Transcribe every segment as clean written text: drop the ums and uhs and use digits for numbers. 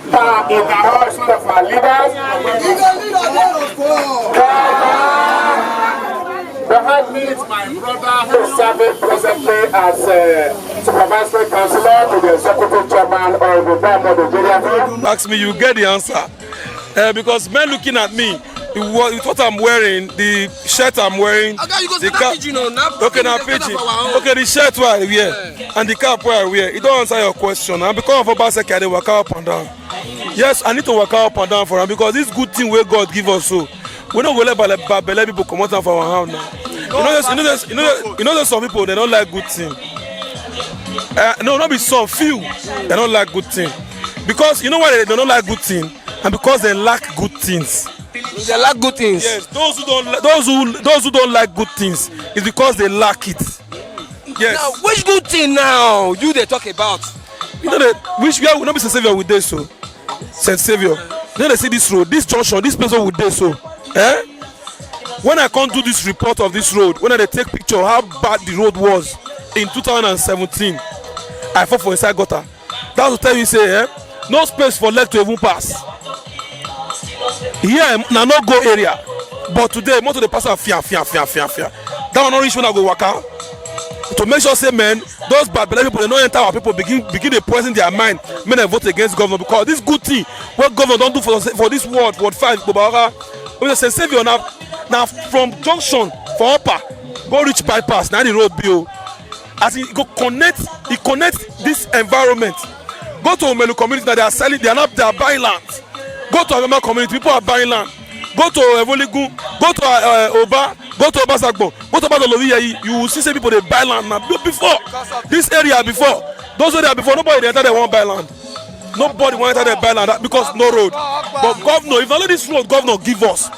Ikpoba-Okha is one of our leaders. Behind me is my brother who is serving presently as supervisory councillor to the executive chairman of the Nigerian. Ask me, you get the answer. Because men looking at me, with what I'm wearing, the shirt I'm wearing, the cap. Okay, now pidgin. Okay, the shirt where I wear and the cap where I wear. It don't answer your question. And because of Obaseki, I dey waka up and down. Yes, I need to waka up and down for him because this good thing where God give us so. We don't go let people come out of our house now. You know there's some people they don't like good thing. No, not be some few they don't like good thing because you know why they don't like good thing and because they lack good things. They lack good things. Yes, those who don't like good things is because they lack it. Yes. Now, which good thing now you they talk about? You know that which we will not be Saint Savior with this so. Saint Savior. You know they see this road, this junction, this place with this so. Eh? When I come do this report of this road, when I take picture of how bad the road was in 2017, I fall for inside gutter. That's to tell you say, eh? No space for leg to even pass. Here na no go area, but today motor dey pass am fear. That one no reach when I go waka. To make sure say men, those bad people they no enter our people begin dey poison their mind. Men they vote against governor because this good thing what governor don't do for this ward 5 Ikpoba-Okha. We say Savior now from junction for upper go reach bypass now the road bill. As he go connect this environment. Go to Omelu community that they are selling, they are buying land. Go to Agama community, people are buying land. Go to Evoligun, go to Oba, go to Obaseki, go to Badoloviya. You will see some people they buy land now. Before this area, those area before nobody they enter they won't buy land. Nobody want to enter they buy land because no road. But governor, if only this road governor give us.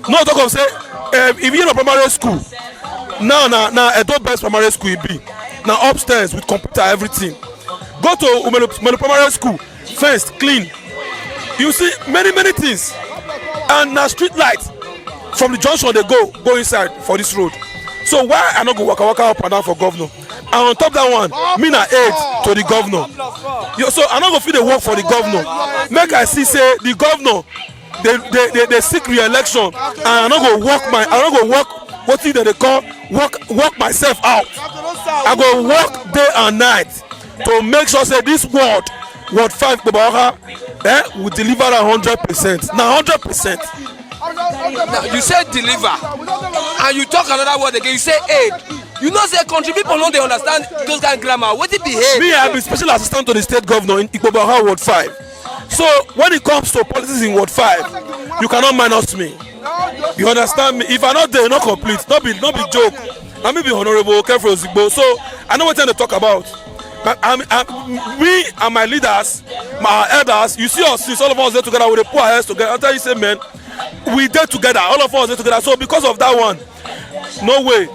No talk of say if you're in a primary school, now a top best primary school it be. Now upstairs with computer everything. Go to Umelu primary school, first clean. You see many things. And now street light from the junction they go inside for this road. So why I not go waka up and down for governor? And on top of that one, me na aid to the governor. So I not go feel the work for the governor. Make I see say the governor they seek re-election and I not go work what thing that they call work myself out. I go work day and night to make sure say this ward 5 Ikpoba-Okha will deliver 100%. Now 100%. Now you say deliver and you talk another word again. You say aid. You know say country people know they understand those kind of grammar. What it be aid? Me, I be special assistant to the state governor in Ikpoba-Okha ward 5. So when it comes to policies in ward 5, you cannot minus me. You understand me? If I not there, not complete. Not be joke. I may be honorable, careful, Zigbo. So I know what I'm to talk about. Me and my leaders, my elders, you see us since all of us there together with the poor heads together. After you say, man, we there together, all of us there together. So because of that one, no way.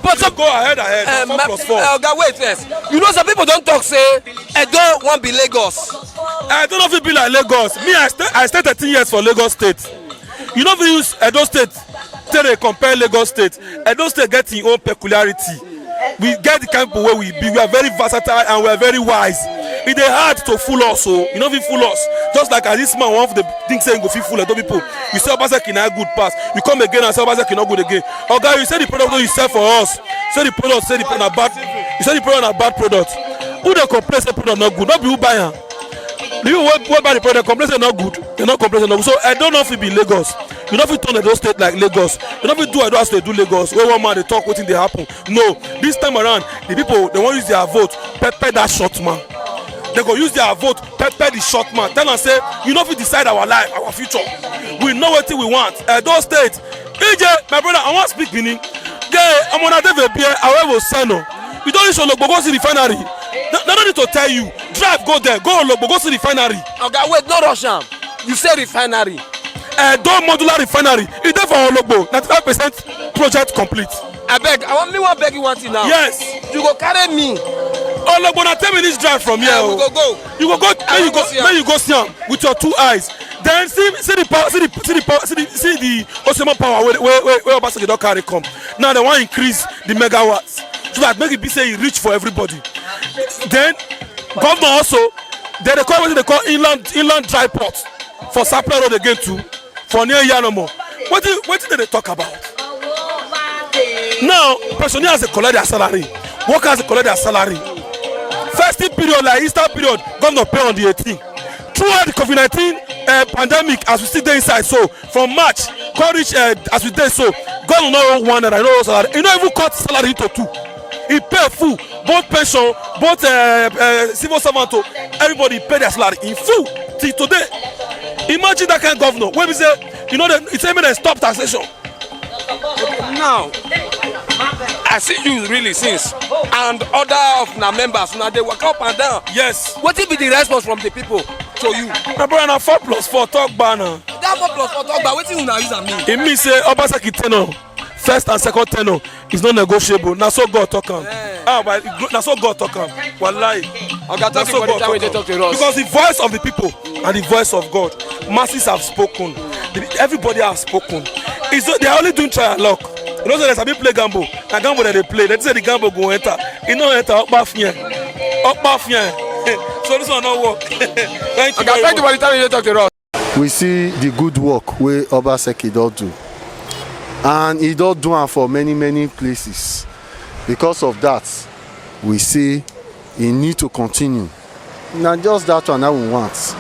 But so go ahead. 4+4. Wait first. You know some people don't talk say I don't want to be Lagos. I don't know if it be like Lagos. Me, I stayed 13 years for Lagos State. You know if you use Edo State, tell they compare Lagos State. Edo State get its own peculiarity. We get the kind of people where we be. We are very versatile and we are very wise. It is hard to fool us, so you know if you fool us. Just like as this man, one of the things saying go fit fool other people. You say Obaseki na good pass. You come again and say Obaseki not good again. Oh guy, you say the product you sell for us. Say the product na bad. You say the product na bad product. Who they complain say product not good? Not be who buy am. You what buy the product complain say not good. They not complain say not good. So I don't know if it be Lagos. You know if you turn Edo State like Lagos. You know if you do Edo State do Lagos. Where one man they talk wetin dey happen. No, this time around the people they want use their vote pepper that short man. They go use their vote pepper the short man. Tell them say you know if we decide our life, our future. We know what we want. Edo State. EJ, my brother, I want to speak Benin. Yeah, I'm on a day beer. I will send no. You don't need to look go see refinery. No need to tell you. Drive go there. Go look go see refinery. Okay, wait, no rush am. You say refinery. Don't modular refinery. It's there for Ologbo. 95% project complete. I beg you one thing now. Yes. You go carry me. Oh, look, when I 10 minutes drive from here, We go. you go when you go see him with your 2 eyes. Then see the Osema power where Obaseki don't carry come. Now they want to increase the megawatts so that make it be say it reach for everybody. Then governor also they call what they call inland dry port for Sapele Road again too for near Yanomo. What did they talk about? Now pensioners they collect their salary, workers they collect their salary. Festive period like Easter period, governor pay on the 18th. Throughout the COVID-19 pandemic, as we still there inside, so from March, God reach as we there, so God will not one and I know salary. He not even cut salary into 2. He pay full, both pension, both civil servant, everybody pay their salary in full till today. Imagine that kind of governor. When we say, it's saying they stop taxation. Now, I see you really since, and other of the members now they walk up and down. Yes. What will be the response from the people to you? My brother, na 4+4 talk banner. That 4+4 talk about wetin una use am mean. It means say Obaseki tenure, first and second tenure is not negotiable. Na so God talk am. But na so God talk am. Wallahi. Na so God talk am. Because the voice of the people and the voice of God, masses have spoken. Everybody has spoken. They are only doing trial luck. You know, so there's a big play gamble. Na gamble that they play. They say the gamble go enter. It no enter. Up fien. So this one not work. Thank you very much. For the time you talk to us. We see the good work wey Obaseki don do, and he don do am for many places. Because of that, we say he need to continue. Na just that one that we want.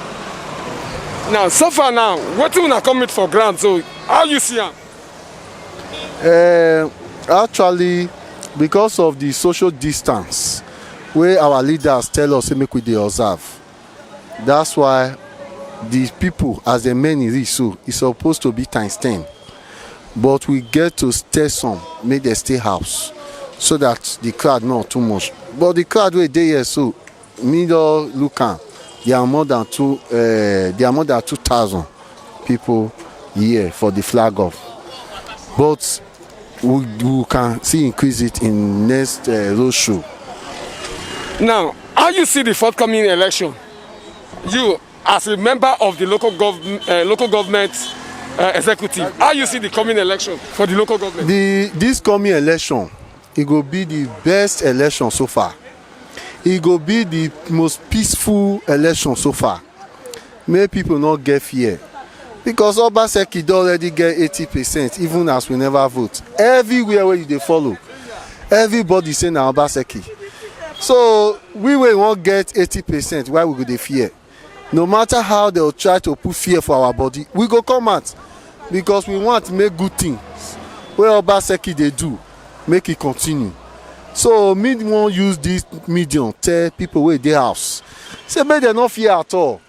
Now, so far now, what you na coming for ground? So how you see am? Actually, because of the social distance wey our leaders tell us say make we dey observe, that's why the people as the many reach so e supposed to be ×10, but we get to stay some make dem stay house so that the crowd not too much. But the crowd wey dey here so me don look am, there are more than 2,000 people here for the flag off. But we can see increase it in next road show. Now, how you see the forthcoming election? You, as a member of the local government executive, how you see the coming election for the local government? This coming election, it will be the best election so far. It will be the most peaceful election so far. Many people not get fear. Because Obaseki don already get 80%, even as we never vote. Everywhere where you dey follow, everybody say na Obaseki. So we won't get 80%. Why we go dey fear? No matter how they will try to put fear for our body, we go come out because we want to make good things. Where Obaseki they do, make it continue. So me won't use this medium tell people where they house. Say make they not fear at all,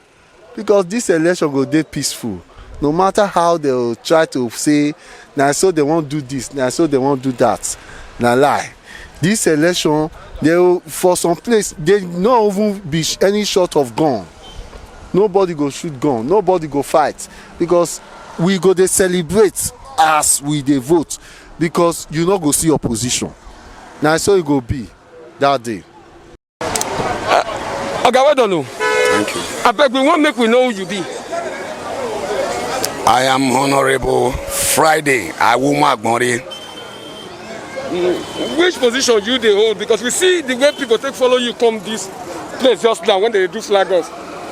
because this election go dey peaceful. No matter how they will try to say, now so they won't do this, now so they won't do that. Now lie. This election, they will, for some place, they not even be any short of gun. Nobody go shoot gun, nobody go fight. Because we go they celebrate as we they vote. Because you not go see opposition. Now so it go be that day. Okay, well done. Thank you. I beg we want make we know who you be. I am Honorable Friday Awumagbonri. Which position you they hold? Because we see the way people take follow you come this place just now when they do flag off.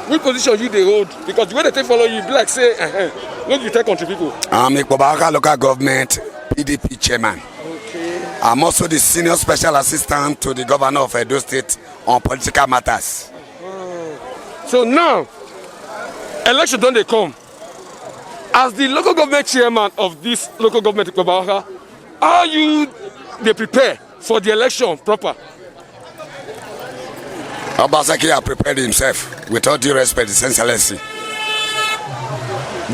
Which position you they hold? Because the way they take follow you, be like say, look, you take country people. I'm Ikpoba-Okha local government PDP chairman. Okay. I'm also the senior special assistant to the governor of Edo State on political matters. So now, election don't they come? As the local government chairman of this local government, Ikpoba-Okha, how you they prepare for the election proper? Obaseki has prepared himself with all due respect, His Excellency.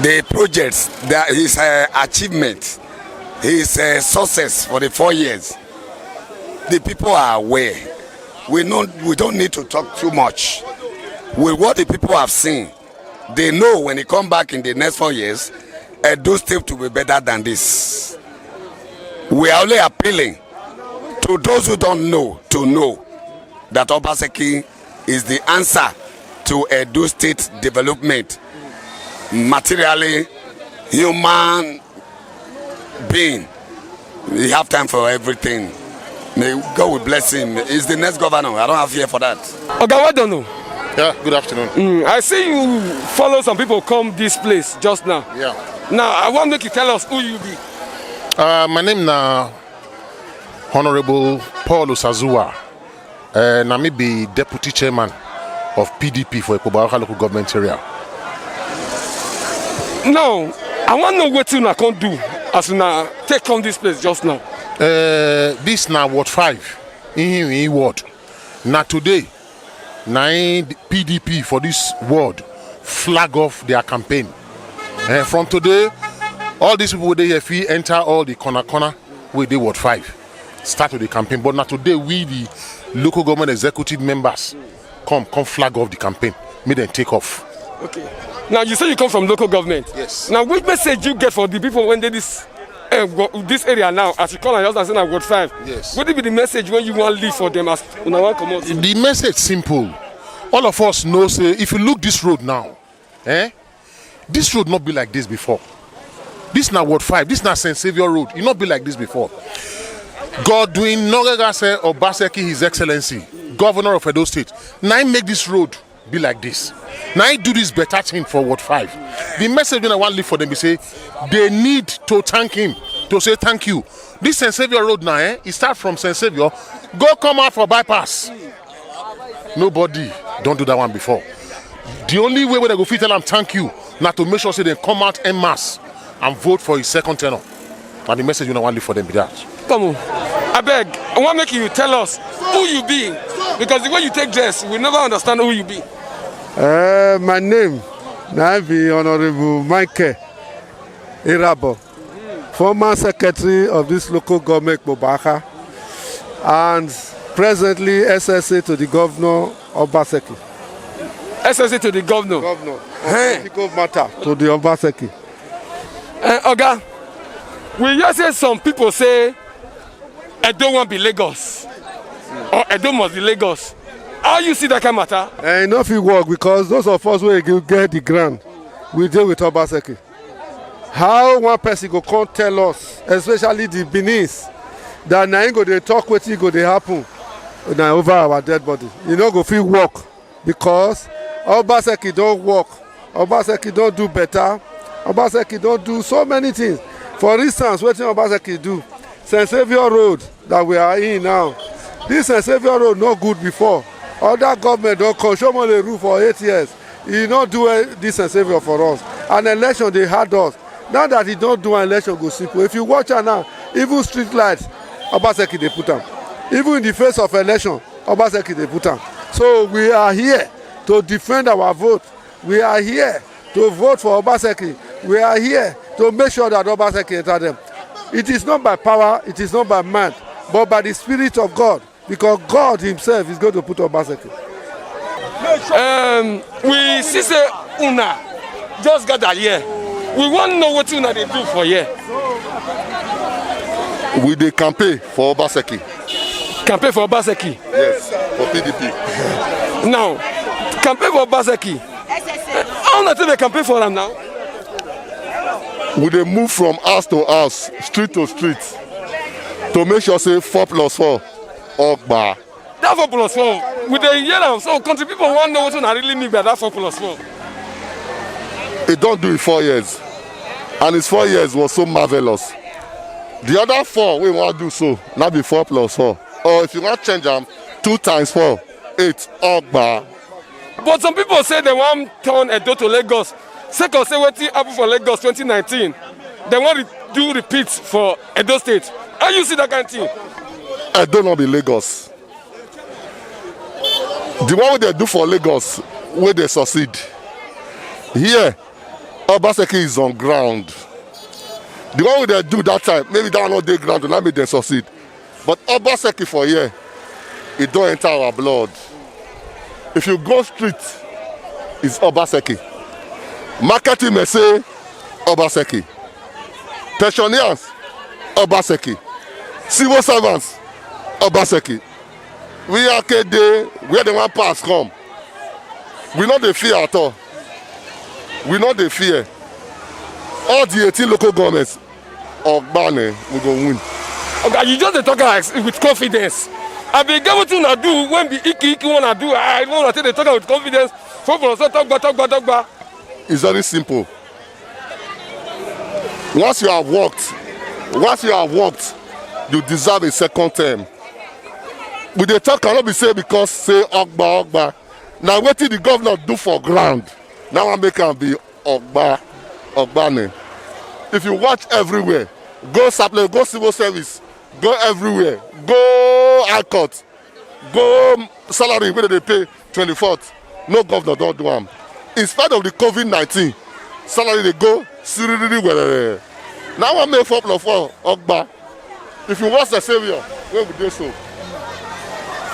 The projects, his achievement, his success for the 4 years, the people are aware. We don't need to talk too much. With what the people have seen, they know when he come back in the next 4 years, Edo State will be better than this. We are only appealing to those who don't know to know that Obaseki is the answer to Edo State development, materially, human being. We have time for everything. May God will bless him. He's the next governor. I don't have fear for that. Okay, what don't know? Yeah, good afternoon. I see you follow some people come this place just now. Yeah. Now, I want to make you tell us who you be. My name is Honorable Paul Osazuwa. And I may be Deputy Chairman of PDP for Ikpoba-Okha local government area. Now, I want to know what you can do as you take on this place just now. This now Ward 5 in Ward. Now today, PDP for this ward flag off their campaign. From today, all these people they have enter all the corner where they Ward 5. Start with the campaign. But now today, we the local government executive members come flag off the campaign. Make them take off. Okay. Now you say you come from local government. Yes. Now which message you get for the people when they this area now, as you call and just say Ward 5? Yes. What will be the message when you want to leave for them as una want come out? The message simple. All of us know say if you look this road now, this road not be like this before. This now Ward 5. This now St. Saviour Road. It not be like this before. Godwin Nogagase Obaseki, His Excellency, Governor of Edo State, now make this road be like this. Now I do this better thing for Ward 5. The message when I want to leave for them is say they need to thank him, to say thank you. This St. Saviour Road now, it start from St. Saviour, go come out for bypass. Nobody don't do that one before. The only way where they go fit tell them thank you, now to make sure say they come out en masse and vote for his second tenure. And the message when I want to leave for them be that. Come on. I beg, I want to make you tell us who you be. Because the way you take dress, we never understand who you be. My name now be Honorable Michael Irabo, former secretary of this local government Ikpoba-Okha, and presently SSA to the governor Obaseki. SSA to the governor. Governor. Political matter to the Obaseki. Oga, we just say some people say Edo want be Lagos or Edo must be Lagos. How you see that kind of matter? And enough it work because those of us who get the grant, we deal with Obaseki. How one person go come tell us, especially the Benin, that now go they talk what go they happen now over our dead body. You know go feel work because Obaseki don't work. Obaseki don't do better. Obaseki don't do so many things. For instance, what Obaseki do? St. Saviour Road that we are in now. This St. Saviour Road not good before. Other government don't come show me the roof for 8 years. He not do this St. Saviour for us. An election they had us. Now that he don't do an election go simple. If you watch her now, even street lights, Obaseki they put them. Even in the face of election, Obaseki they put them. So we are here to defend our vote. We are here to vote for Obaseki. We are here to make sure that Obaseki enter them. It is not by power, it is not by man, but by the Spirit of God. Because God himself is going to put Obaseki. We see say una just gather here. We want to know what una they do for here. We dey campaign for Obaseki. Campaign for Obaseki? Yes, for PDP. Now, campaign for Obaseki. How not they campaign for them now? We dey move from house to house, street to street, to make sure say 4+4 Ogba. That 4+4, we dey hear them. So country people want to know what una really mean by that 4+4. It don't do it 4 years, and his 4 years was so marvelous. The other 4 we want to do so, not be 4+4. Or if you want to change them, 2 times 4, 8 Ogba. But some people say they want to turn Edo to Lagos. Second, say what happened for Lagos 2019. They want to do repeats for Edo State. How you see that kind of thing? Edo not be Lagos. The one they do for Lagos, where they succeed. Here, Obaseki is on ground. The one they do that time, maybe that one not dey ground, not make them succeed. But Obaseki for here, it don't enter our blood. If you go street, it's Obaseki. Marketing may say Obaseki. Pensioners, Obaseki. civil servants, Obaseki. We are KD, where the one pass come. We not the fear at all. We not the fear. All the 18 local governments of Bane will go win. Okay, you just talk with confidence. I be get what you na do when the iki wanna do. I want to talk with confidence. Talk. It's very simple. Once you have worked, you deserve a second term. With the talk cannot be said because say Ogba. Now what did the governor do for ground? Now I make him be Ogbane. If you watch everywhere, go supply, go civil service, go everywhere, go high court, go salary where they pay 24th. No governor don't do them. In spite of the COVID-19, salary they go seriously well. Now I make 4 plus 4 Ogba. If you watch the savior, where would they so?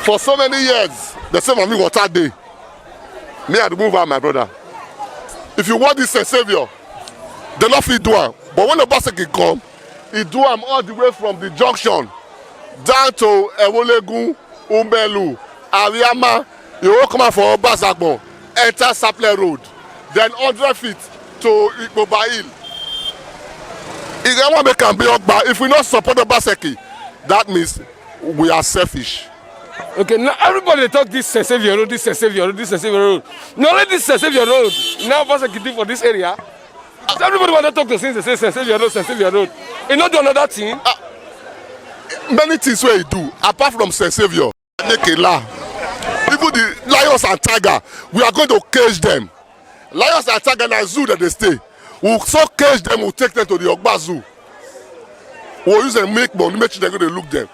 For so many years, the same of me water day. Me I move out, my brother. If you want this savior, they not fit do am. But when the Obaseki come, he do am all the way from the junction down to Ewolegun, Umbelu, Ariama. You will come out for Obasagbon, enter Saple Road, then 100 feet to Ikpoba-Okha. If they want to make am be Ogba, if we not support Obaseki, that means we are selfish. Okay, now everybody talk this Savior Road, this Savior Road, this Savior Road. Not only this Savior Road, now Obaseki do for this area. So everybody want to talk to since they say Savior Road, Savior Road. He not do another thing. Many things where he do, apart from Savior, Nekela. Even the lions and tiger, we are going to cage them. Lions and tiger na zoo that they stay. We'll so cage them, we'll take them to the Ogba Zoo. We'll use them make money, make sure they're going to look them.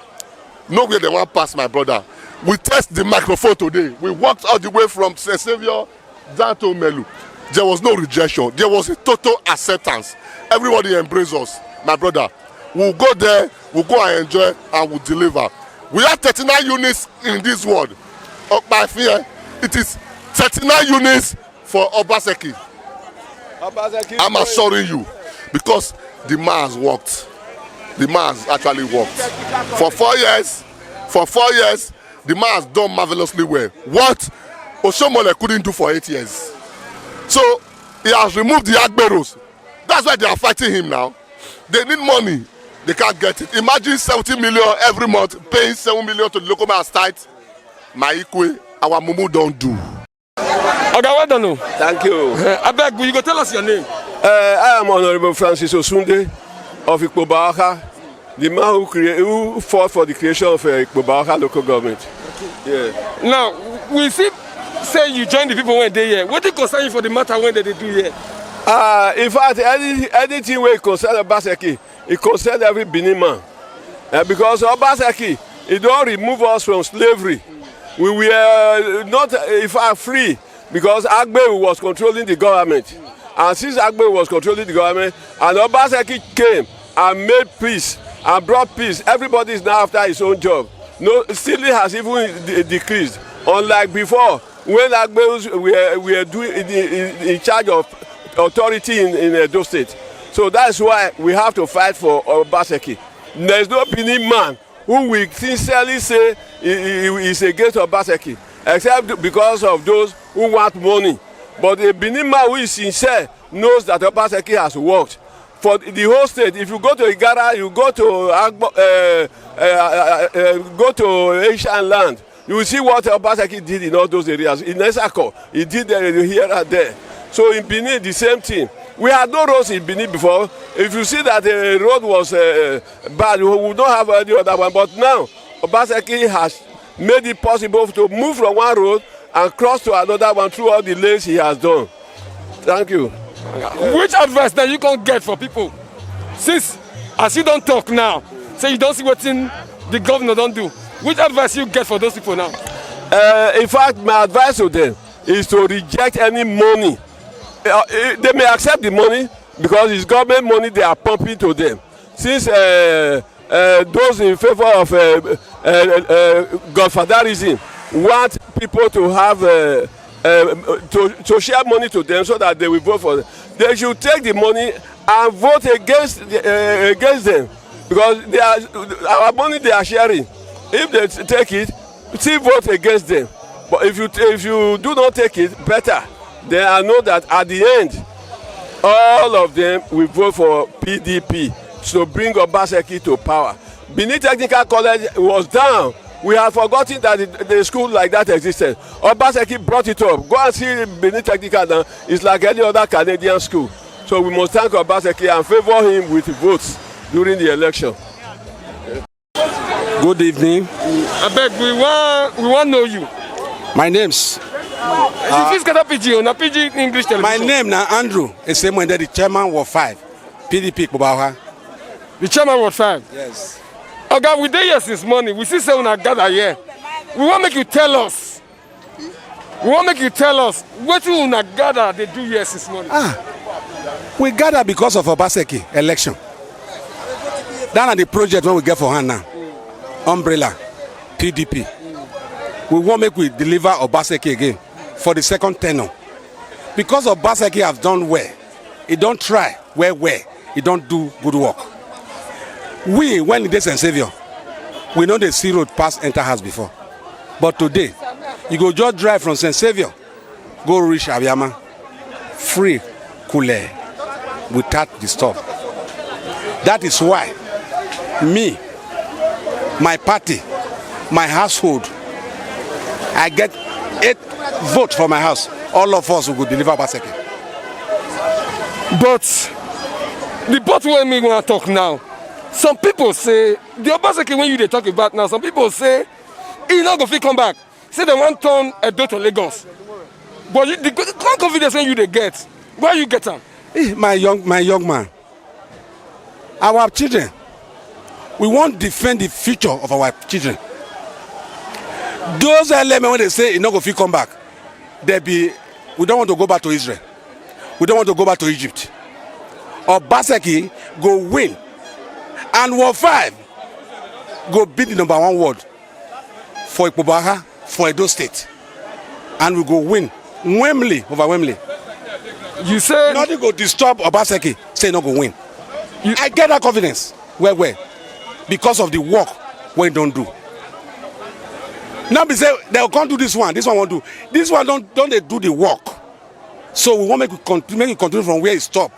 Nowhere they want pass, my brother. We test the microphone today. We walked all the way from St. Savior down to Melu. There was no rejection. There was a total acceptance. Everybody embraced us, my brother. We'll go there, we'll go and enjoy, and we'll deliver. We have 39 units in this world. By fear, it is 39 units for Obaseki. I'm assuring you, because the man has worked. The man has actually worked. For 4 years, the man has done marvelously well. What Oshomole couldn't do for 8 years. So he has removed the Agberos. That's why they are fighting him now. They need money. They can't get it. Imagine 70 million every month, paying 7 million to the local man's tithe. My Ikwe, our Mumu don't do. Okay, well done. Thank you. I beg you, go tell us your name. I am Honorable Francis Osunde of Ikpoba-Okha, the man who fought for the creation of Ikpoba-Okha local government. Yeah. Now, we see, say you join the people when they here. What do you concern you for the matter when they do here? In fact, anything where it concerns Obaseki, it concerns every Benin man. Because Obaseki, it don't remove us from slavery. We were not, if I'm free, because Agbe was controlling the government. And since Agbe was controlling the government, and Obaseki came and made peace and brought peace, everybody is now after his own job. No, stealing has even decreased. Unlike before, when Agbe were doing in charge of authority in Edo State. So that's why we have to fight for Obaseki. There's no Benin man who will sincerely say he is against Obaseki, except because of those who want money. But a Benin man who is sincere knows that Obaseki has worked. For the whole state, if you go to Igara, you go to Asian land, you will see what Obaseki did in all those areas. In Esako, he did here and there. So in Benin, the same thing. We had no roads in Benin before. If you see that the road was bad, we would not have any other one. But now, Obaseki has made it possible to move from one road and cross to another one through all the lanes he has done. Thank you. Which advice that you can get for people? Since, as you don't talk now, say you don't see what the governor don't do. Which advice you get for those people now? In fact, my advice to them is to reject any money. They may accept the money because it's government money they are pumping to them. Since those in favor of godfatherism want people to have to share money to them so that they will vote for them, they should take the money and vote against them. because they are our money they are sharing. If they take it, still vote against them. But if you do not take it, better. Then I know that at the end, all of them will vote for PDP to bring Obaseki to power. Benin Technical College was down. We had forgotten that the school like that existed. Obaseki brought it up. Go and see Benin Technical now. It's like any other Canadian school. So we must thank Obaseki and favor him with votes during the election. Good evening. I beg, we want know you. My name's Pidgin English television. my name now Andrew. It's the chairman Ward 5, PDP Ikpoba-Okha. The chairman Ward 5. Yes. Okay, we dey here since morning. We see say una gather here. We want make you tell us. What you una gather they do here since morning. We gather because of Obaseki election. That are the project when we get for hand now. Umbrella, PDP. We want make we deliver Obaseki again for the second tenure. Because Obaseki have done well. He don't try well. He don't do good work. We, when it is St. Savior, we know the sea road pass enter house before. But today, you go just drive from St. Savior, go reach Abiyama, free, cool, without disturb. That is why me, my party, my household, I get 8 votes for my house. All of us will deliver Obaseki. But the part where me want to talk now, some people say the Obaseki when you they talk about now, some people say he not go fit come back. Say they want turn Edo to Lagos. But the confidence when you they get, where you get them? My young man, our children, we want to defend the future of our children. Those elements when they say he not go fit come back, we don't want to go back to Israel. We don't want to go back to Egypt. Obaseki go win. And Ward 5 go beat the #1 ward for Ikpoba-Okha, for Edo State. And we go win over Wembley. You say nothing go disturb Obaseki, say no go win. I get that confidence. Where? Because of the work we don't do. Now be say they can't do this one won't do. This one don't they do the work. So we want to make it continue from where it stop.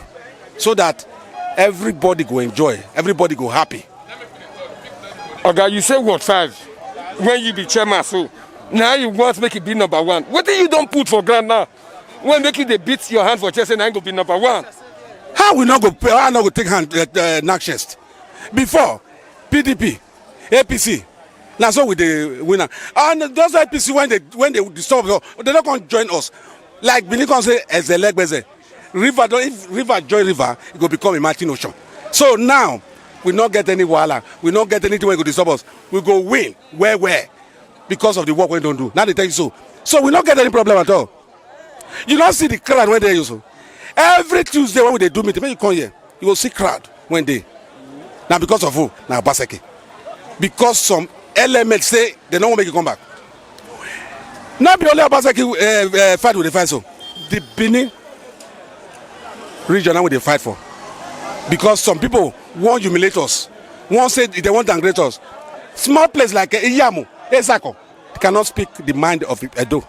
So that everybody go enjoy, everybody go happy. Okay, you say Ward 5 when you be chairman, so now you want to make it be #1. What do you don't put for ground now? When make you they beat your hand for chest and I go be #1. How we not go take hand knock chest? Before PDP, APC, now so with the winner. And those APC when they disturb, they don't come join us. Like Binikon say as a leg beze. If river join river, it will become a mountain ocean. So now we not get any wahala, we not get anything where go disturb us. We go win where because of the work we don't do. Now they tell you so. So we not get any problem at all. You don't see the crowd when they use so. Every Tuesday when they do meeting, when you come here, you will see crowd when they. Now because of who? Now Obaseki. Because some elements say they don't want to make you come back. Not be only Obaseki fight with the fight so. The Benin region now they fight for. Because some people want humiliate us. One say they want to downgrade us. Small place like Iyamu, Esako, cannot speak the mind of Edo.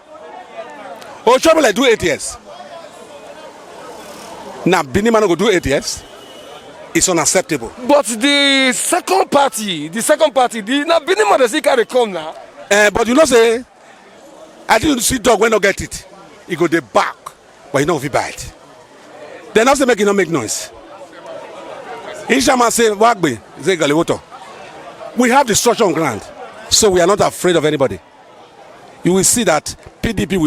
Oshobele do 8 years. Now Benin man go do 8 years. It's unacceptable. But the second party, now Benin man does carry come now. But you know say, I didn't see dog when not get it. He go the back, but he know if he bite. Then after make it not make noise. Ishama say Wagbe, say Galiwoto. We have the structure on ground, so we are not afraid of anybody. You will see that PDP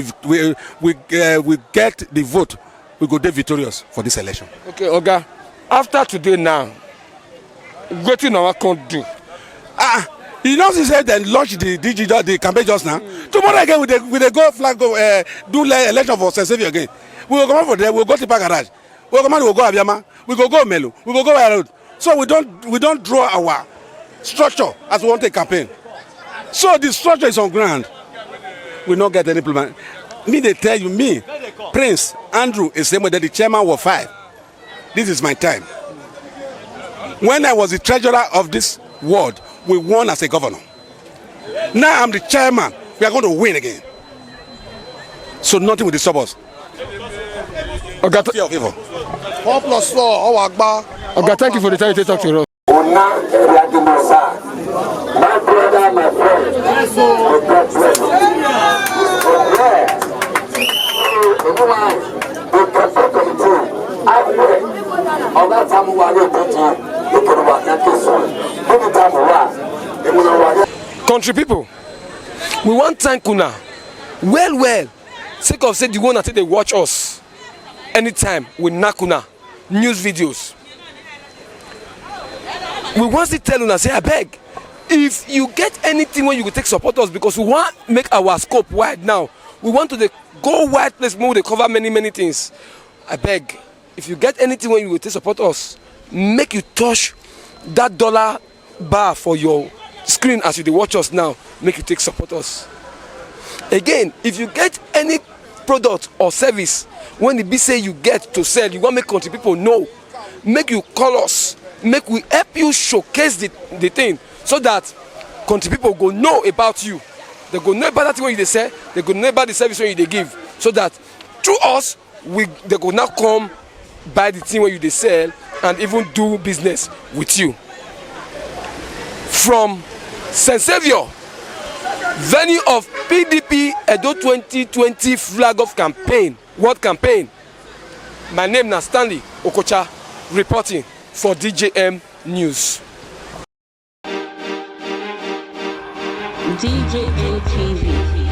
we get the vote. We go there victorious for this election. Okay, Oga. After today now, what you know I can't do? You know she said then launch the campaign just now. Tomorrow again with the go flag go do election for St. Savior again. We will come out for there. We will go to Garage. We will come out. We will go Abiyama. We will go Melu. We will go Road. So we don't draw our structure as we want a campaign. So the structure is on ground. We not get any problem. Me they tell you me, Prince Andrew is saying that the chairman was 5. This is my time. When I was the treasurer of this ward, we won as a governor. Now I'm the chairman. We are going to win again. So nothing will disturb us. Fear of evil. 4 + 4, Okay, thank you for the time you talk to us. My brother, my friend, God bless you. Country people, we want thank una well sake of say the one that they watch us anytime we knack una news videos. We want to tell una say abeg, if you get anything when you go take support us, because we want make our scope wide now. We want to go wide place more, they cover many things. Abeg, if you get anything when you go take support us, make you touch that dollar bar for your screen as you dey watch us now, make you take support us. Again, if you get any product or service when the be say you get to sell, you want make country people know, make you call us, make we help you showcase the thing, so that country people go know about you. They go know about that thing when you dey sell, they go know about the service when you dey give, so that through us they go now come buy the thing when you dey sell and even do business with you. From St. Saviour, venue of PDP Edo 2020 flag off campaign, world campaign. My name is Stanley Okocha, reporting for DJM News. DJM TV.